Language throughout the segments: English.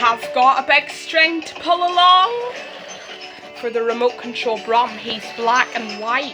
have got a big string to pull along. For the remote control Brum, he's black and white.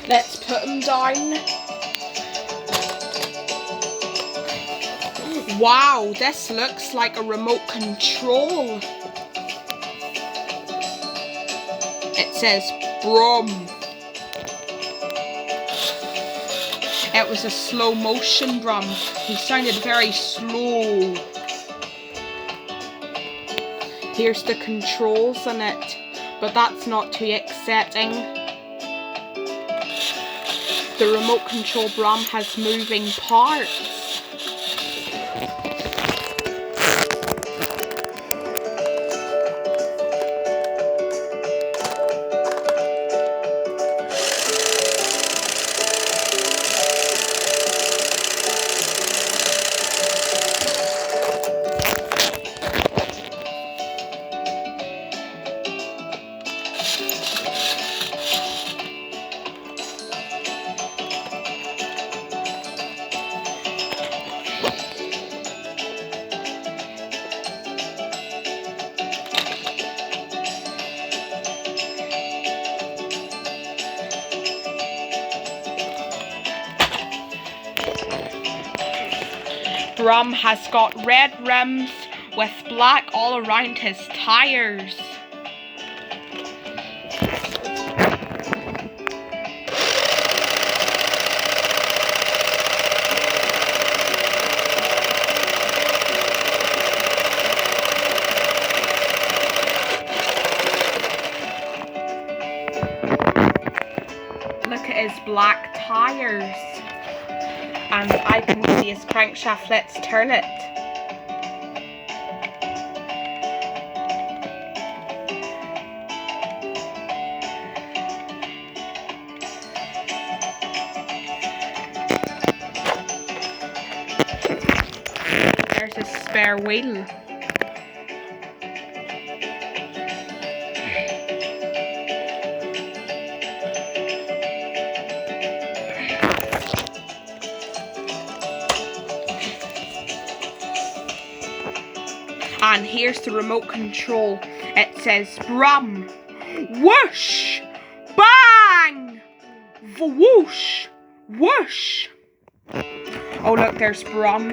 Let's put him down. Wow, this looks like a remote control. It says Brum. It was a slow motion Brum. He sounded very slow. Here's the controls in it, but that's not too accepting. The remote control Brum has moving parts. Brum has got red rims with black all around his tires. Look at his black tires. And I can see his crankshaft. Let's turn it. There's his spare wheel. And here's the remote control. It says Brum. Whoosh! Bang! Whoosh! Whoosh! Oh look, there's Brum.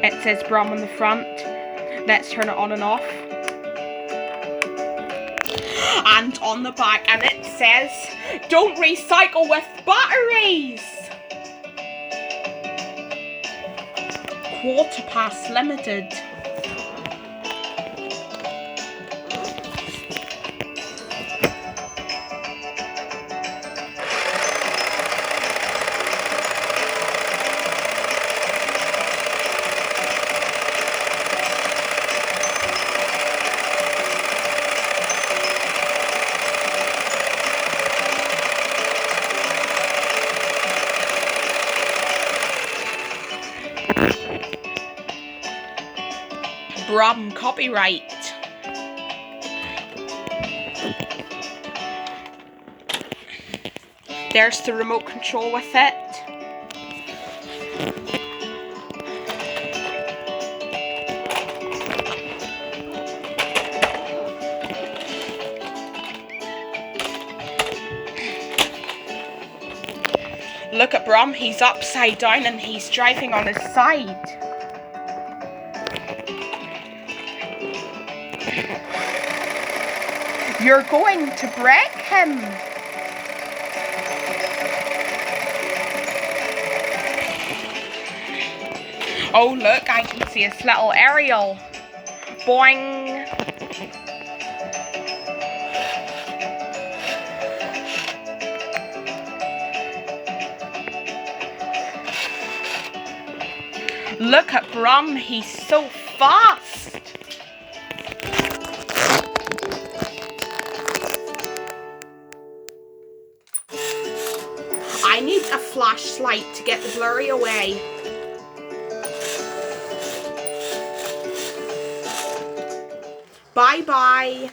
It says Brum on the front. Let's turn it on and off. And on the back, and it says, don't recycle with batteries! Quarter past limited. Brum copyright. There's the remote control with it. Look at Brum, he's upside down and he's driving on his side. You're going to break him. Oh look, I can see his little aerial. Boing. Look at Brum, he's so fast. I need a flashlight to get the blurry away. Bye bye.